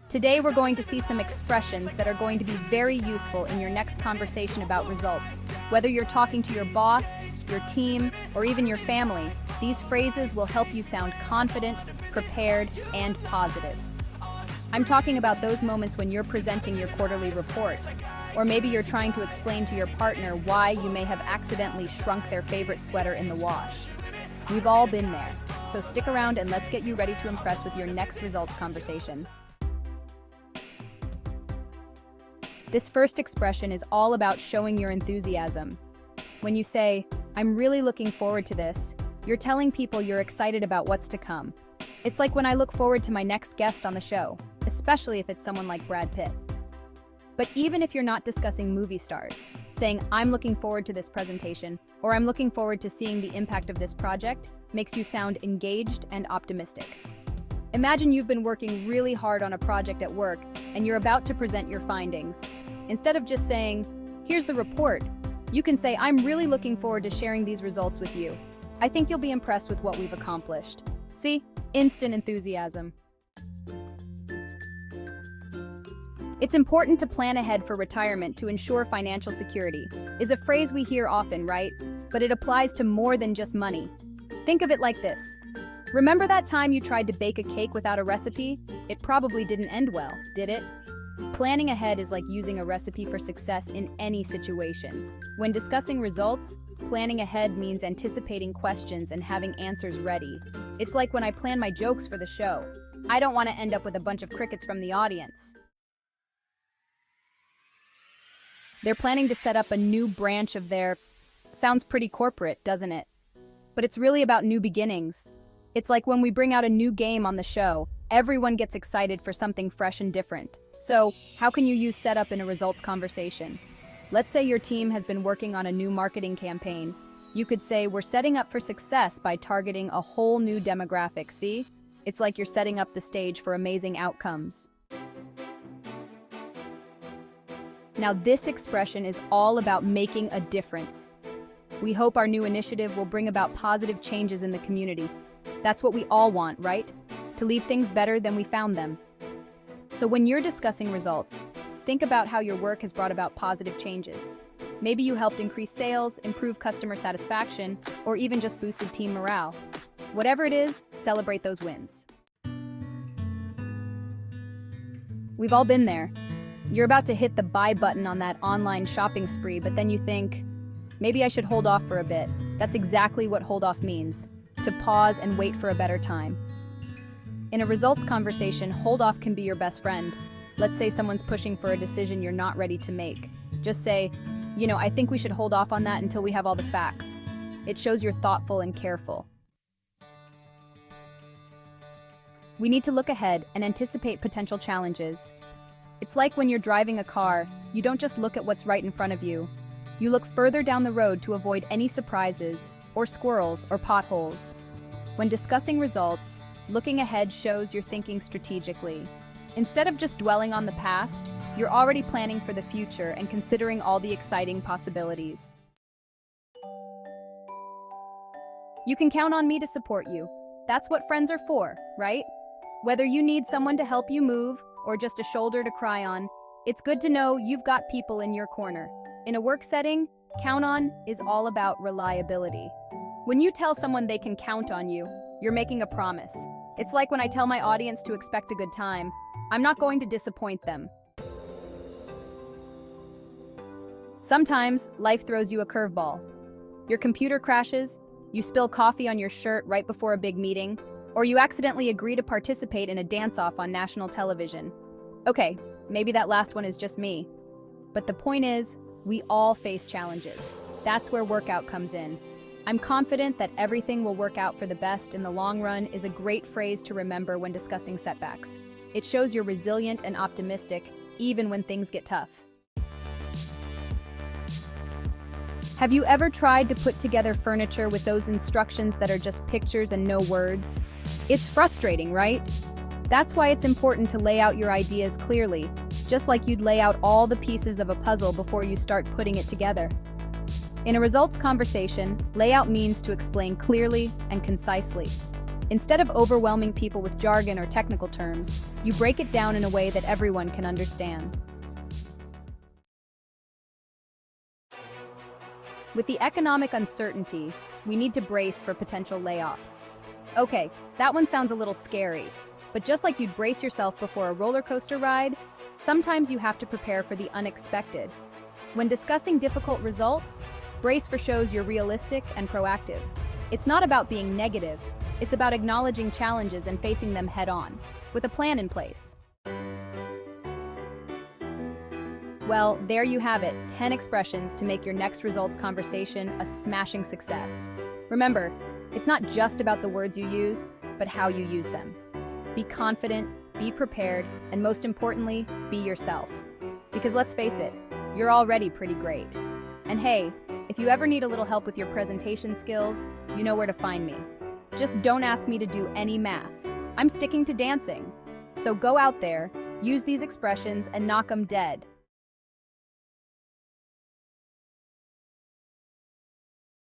Today we're going to see some expressions that are going to be very useful in your next conversation about results. Whether you're talking to your boss, your team, or even your family, these phrases will help you sound confident, prepared, and positive. I'm talking about those moments when you're presenting your quarterly report, or maybe you're trying to explain to your partner why you may have accidentally shrunk their favorite sweater in the wash. We've all been there, so stick around and let's get you ready to impress with your next results conversation. This first expression is all about showing your enthusiasm. When you say, "I'm really looking forward to this," you're telling people you're excited about what's to come. It's like when I look forward to my next guest on the show, especially if it's someone like Brad Pitt. But even if you're not discussing movie stars, saying, "I'm looking forward to this presentation," or "I'm looking forward to seeing the impact of this project," makes you sound engaged and optimistic. Imagine you've been working really hard on a project at work and you're about to present your findings. Instead of just saying, "Here's the report," you can say, "I'm really looking forward to sharing these results with you. I think you'll be impressed with what we've accomplished." See? Instant enthusiasm. It's important to plan ahead for retirement to ensure financial security, is a phrase we hear often, right? But it applies to more than just money. Think of it like this. Remember that time you tried to bake a cake without a recipe? It probably didn't end well, did it? Planning ahead is like using a recipe for success in any situation. When discussing results, planning ahead means anticipating questions and having answers ready. It's like when I plan my jokes for the show. I don't want to end up with a bunch of crickets from the audience. They're planning to set up a new branch of their... Sounds pretty corporate, doesn't it? But it's really about new beginnings. It's like when we bring out a new game on the show, everyone gets excited for something fresh and different. So, how can you use setup in a results conversation? Let's say your team has been working on a new marketing campaign. You could say, "We're setting up for success by targeting a whole new demographic." See? It's like you're setting up the stage for amazing outcomes. Now, this expression is all about making a difference. We hope our new initiative will bring about positive changes in the community. That's what we all want, right? To leave things better than we found them. So when you're discussing results, think about how your work has brought about positive changes. Maybe you helped increase sales, improve customer satisfaction, or even just boosted team morale. Whatever it is, celebrate those wins. We've all been there. You're about to hit the buy button on that online shopping spree, but then you think, maybe I should hold off for a bit. That's exactly what hold off means. To pause and wait for a better time. In a results conversation, hold off can be your best friend. Let's say someone's pushing for a decision you're not ready to make. Just say, "I think we should hold off on that until we have all the facts." It shows you're thoughtful and careful. We need to look ahead and anticipate potential challenges. It's like when you're driving a car, you don't just look at what's right in front of you. You look further down the road to avoid any surprises, or squirrels, or potholes. When discussing results, looking ahead shows you're thinking strategically. Instead of just dwelling on the past, you're already planning for the future and considering all the exciting possibilities. You can count on me to support you. That's what friends are for, right? Whether you need someone to help you move or just a shoulder to cry on, it's good to know you've got people in your corner. In a work setting, count on is all about reliability. When you tell someone they can count on you, you're making a promise. It's like when I tell my audience to expect a good time. I'm not going to disappoint them. Sometimes, life throws you a curveball. Your computer crashes, you spill coffee on your shirt right before a big meeting, or you accidentally agree to participate in a dance-off on national television. Okay, maybe that last one is just me. But the point is, we all face challenges. That's where workout comes in. "I'm confident that everything will work out for the best in the long run" is a great phrase to remember when discussing setbacks. It shows you're resilient and optimistic, even when things get tough. Have you ever tried to put together furniture with those instructions that are just pictures and no words? It's frustrating, right? That's why it's important to lay out your ideas clearly, just like you'd lay out all the pieces of a puzzle before you start putting it together. In a results conversation, layout means to explain clearly and concisely. Instead of overwhelming people with jargon or technical terms, you break it down in a way that everyone can understand. With the economic uncertainty, we need to brace for potential layoffs. Okay, that one sounds a little scary, but just like you'd brace yourself before a roller coaster ride, sometimes you have to prepare for the unexpected. When discussing difficult results, brace for shows you're realistic and proactive. It's not about being negative, it's about acknowledging challenges and facing them head-on, with a plan in place. Well, there you have it, 10 expressions to make your next results conversation a smashing success. Remember, it's not just about the words you use, but how you use them. Be confident, be prepared, and most importantly, be yourself. Because let's face it, you're already pretty great. And hey, if you ever need a little help with your presentation skills, you know where to find me. Just don't ask me to do any math. I'm sticking to dancing. So go out there, use these expressions, and knock 'em dead.